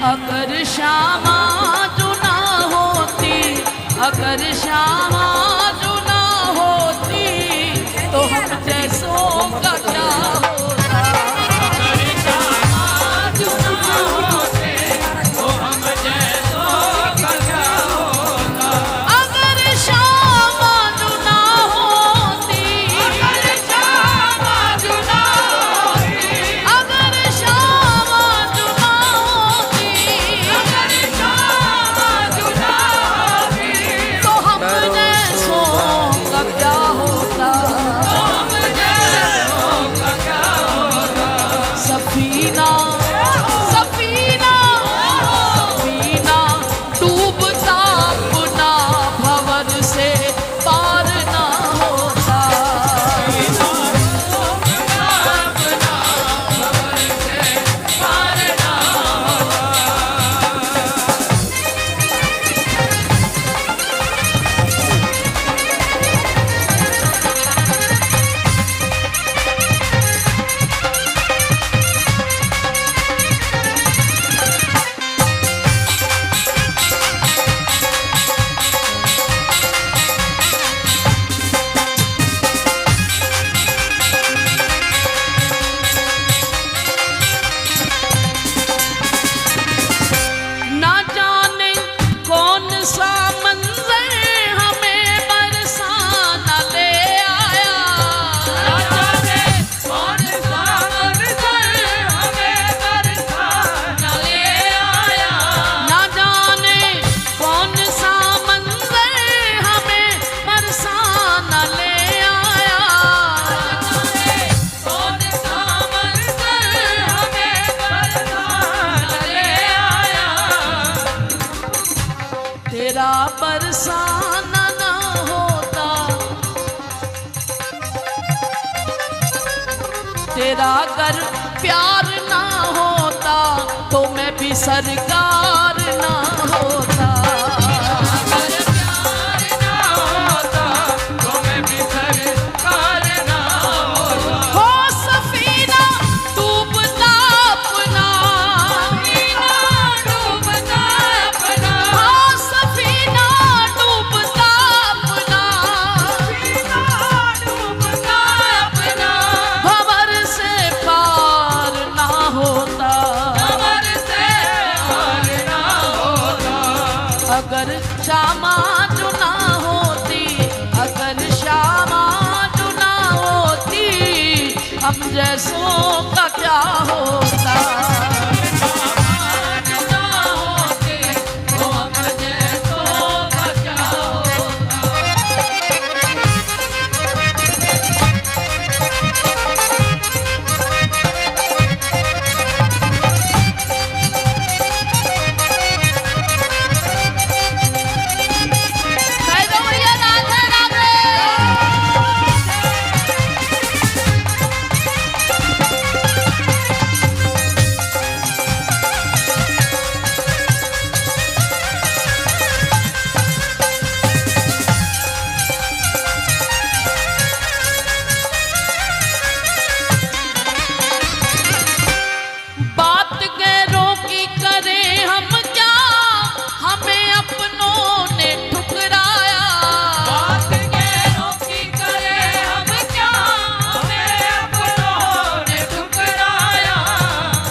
अगर श्यामा जो ना होती, अगर श्यामा जो ना होती तो हम जैसों का क्या होता। अगर श्यामा जो ना होती तो हम जैसों का क्या होता। अगर श्यामा जो ना होती, अगर श्यामा जो ना होती, अगर श्यामा जो ना होती, अगर श्यामा जो ना होती तो हम जैसों का क्या होता। हम जैसों का क्या होता। सफीना सफीना सफीना डूबता अपना भंवर से पार ना होता। अपना भंवर से पार ना होता। ना जाने कौन सा मंजर हमें बरसाना ले आया। ना जाने कौन सा मंजर हमें बरसाना ले आया। ना जाने कौन सा मंजर हमें बरसाना ले आया। कौन सा मंजर हमें बरसाना ले आया। तेरा बरसाना ना होता, तेरा अगर प्यार ना होता तो मैं भी सरकार ना होता। अगर प्यार ना होता तो मैं भी सरकार ना होता। हो सफीना डूबता अपना, सफीना डूबता अपना, हो सफीना डूबता अपना, सफीना डूबता अपना भंवर से पार ना होता। भंवर से पार ना होता। अगर श्यामा जो ना होती, अगर श्यामा जो ना होती हम जैसों का क्या होता। श्यामा जो ना होती तो हम जैसों का क्या होता। कह दो भैया राधे राधे। बात गैरों की करें हम क्या, हमें अपनों ने ठुकराया। बात गैरों की करें हम क्या, हमें अपनों ने ठुकराया।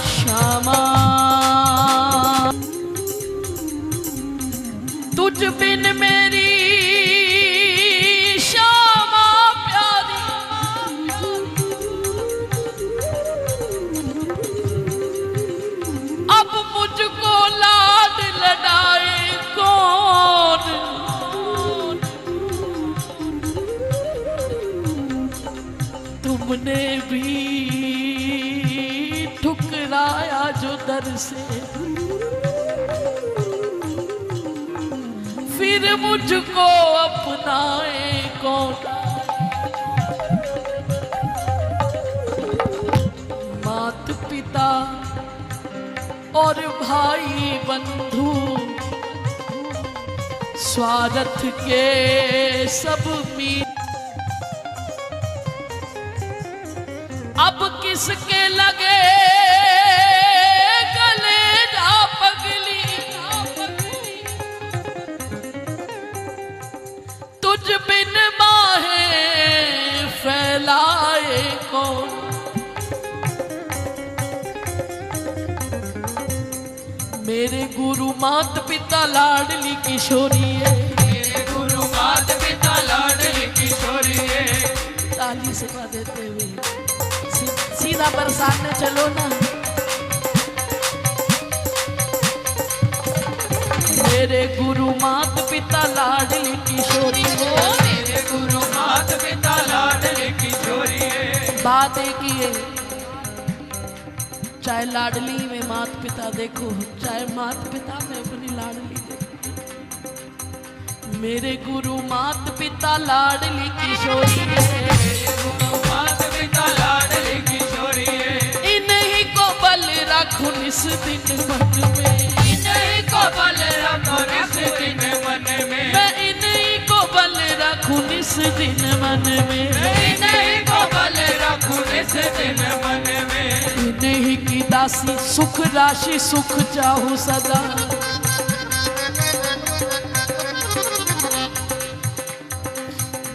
श्यामा तुझ बिन मेरी श्यामा प्यारी, अब मुझको लाड लड़ाए कौन। तुमने भी ठुकराया जो दर से, फिर मुझको अपनाए कौन। मात पिता और भाई बंधु स्वार्थ के सब मीत, अब किसके लगे गले जा पग मेरे गुरु मात पिता लाडली किशोरी है, मेरे गुरु मात पिता लाडली किशोरी है। ताली सेवा देते हुए सीधा बरसाने चलो ना। मेरे गुरु मात पिता लाडली किशोरी है, मेरे गुरु मात पिता लाडली किशोरी है। बात एक ही है, चाहे लाडली में मात पिता देखो, चाहे मात पिता में अपनी लाडली देखो। मेरे गुरु मात पिता लाडली किशोरी है, मेरे गुरु मात पिता लाडली किशोरी है। इन्हीं को बल रखूं इस दिन मन में, इन्हीं को बल रखो इस दिन मन में, मैं इन्हीं को बल रखूं इस दिन मन में, इन्हीं को बल रखो इस दिन मन में। इन्हीं की दासी सुख राशि सुख चाहूं सदा,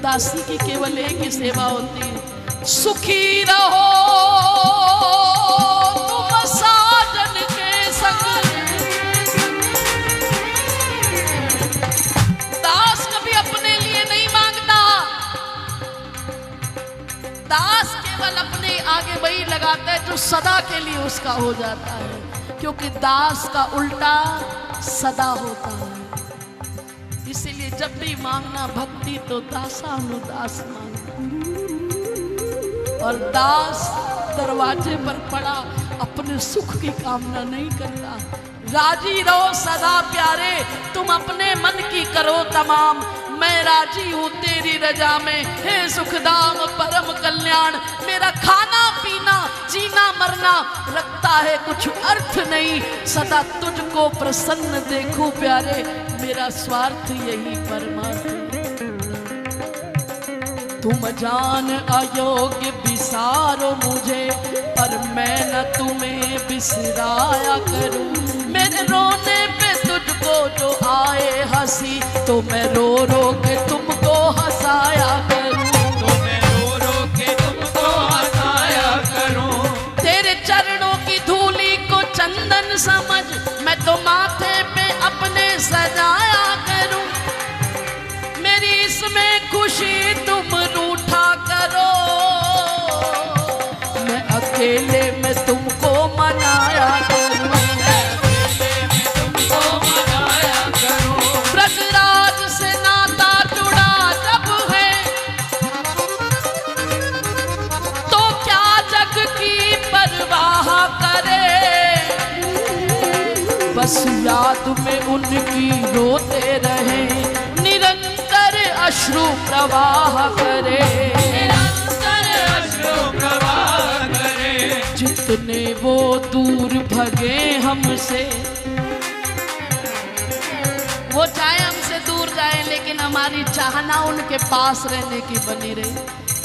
दासी की केवल एक ही सेवा होती है, सुखी रहो तुम साजन के संग। दास कभी अपने लिए नहीं मांगता, दास केवल अपने आगे वही लगाता है जो सदा के लिए उसका हो जाता है, क्योंकि दास का उल्टा सदा होता है। इसीलिए जब भी मांगना भक्ति तो दासानुदास मांगना। और दास दरवाजे पर पड़ा अपने सुख की कामना नहीं करता, राजी रहो सदा प्यारे तुम अपने मन की करो तमाम, मैं राजी हूँ तेरी रजा में, हे सुखदाम परम कल्याण। मेरा खाना पीना जीना मरना रखता है कुछ अर्थ नहीं, सदा तुझको प्रसन्न देखूं प्यारे, मेरा स्वार्थ यही परमार्थ। तुम जान अयोग्य बिसारो मुझे, पर मैं न तुम्हें बिसराया करूं। मेरे रोने पे तुझको जो आए हंसी, तो मैं रो रो के तुमको हंसाया करूं, तो मैं रो रो के तुमको हंसाया करूं। तेरे चरणों की धूली को चंदन समझ, मैं तो माथे पे अपने सजाया करूं। मेरी इसमें खुशी तुम रूठा करो, मैं अकेले में तुमको मनाया करूं, तुमको मनाया करूं। ब्रजराज से नाता जुड़ा जब है, तो क्या जग की परवाह करे, बस याद में उनकी रोते रहे, निरंतर अश्रु प्रवाह करे, निरंतर अश्रु प्रवाह करे। जितने वो दूर भगे हमसे, वो चाहे हमसे दूर जाए लेकिन हमारी चाहना उनके पास रहने की बनी रही।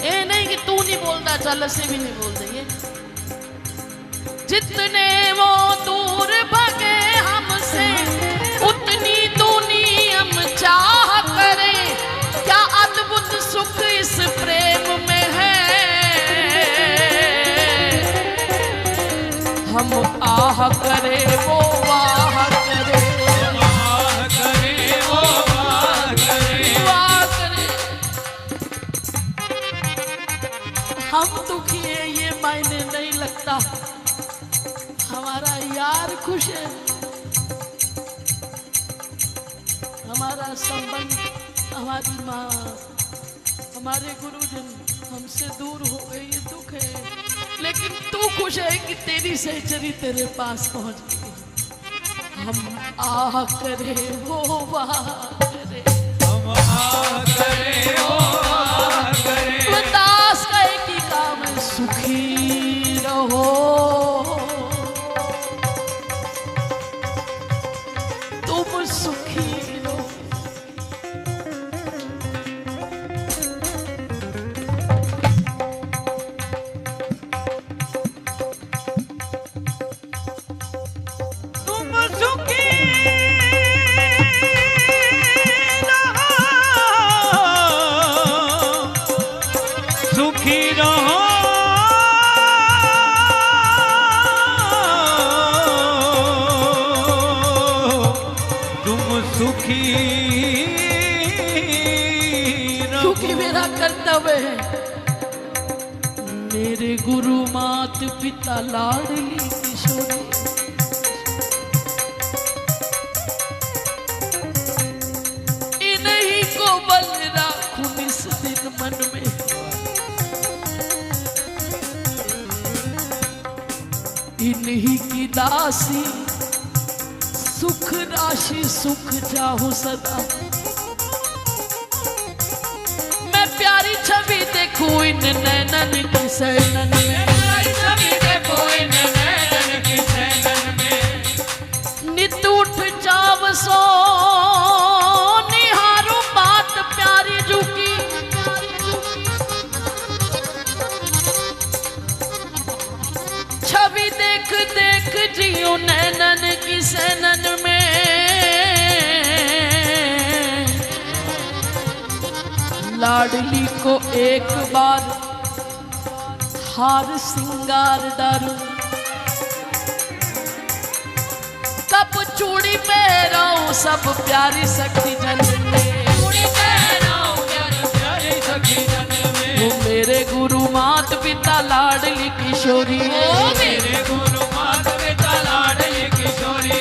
ये नहीं कि तू नहीं बोलता चल से भी नहीं बोल देंगे। जितने वो दूर भगे हमसे, उतनी दूनी हम चाह करें, क्या अद्भुत सुख इस प्रेम में है। हम आह करे वो वाह करे, वाह करे वो वाह करे, वाह करे। हम दुखी है ये मायने नहीं लगता, हमारा यार खुश है, हमारा संबंध, हमारी माँ, हमारे गुरुजन हमसे दूर हो गए, ये दुख है। लेकिन तू खुश है कि तेरी सहचरी तेरे पास पहुंच गई। हम आह करे वो वाह करे, हम आह करे वो वाह करे। दास का एक ही काम है, सुखी रहो तुम, सुखी रहो। तुम सुखी रहो गवे हैं। मेरे गुरु मात पिता लाडली किशोरी, इन्हीं को बल राखूं इस दिन मन में। इन्हीं की दासी सुख राशि सुख जाहूं सदा। मैं प्यारी छवि देखूं इन नैनन की सैनन में, छवि देखो इन नैनन की सैनन में। नित उठ जाव सो निहारूं बात प्यारी जू की। छवि देख देख जियो नैनन की सैनन में। लाडली को एक बार हार सिंगार डारूं, तब चूड़ी पहराऊं सब प्यारी सखी जन में। चूड़ी पहनाऊं प्यारी प्यारी सखी जन में। वो मेरे गुरु मात पिता लाडली किशोरी, ओ मेरे गुरु मात पिता लाडली किशोरी।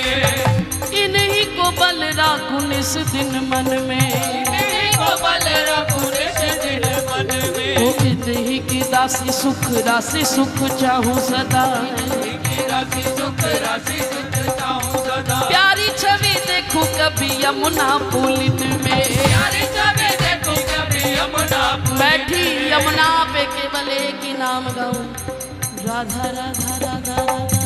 इन्हीं को बल राखूं इस दिन मन में। इन्हीं को बल रखूं इस दिन मन में। वो इन्हीं की दासी सुख राशि सुख चाहूं सदा। इनकी राशि सुख राशि सुख चाहूं सदा। प्यारी छवि देखूं कभी यमुना पुलिन में। प्यारी छवि देखूं कभी यमुना पुलिन में। बैठी यमुना पे केवल एक ही नाम गाऊं, राधा राधा राधा राधा।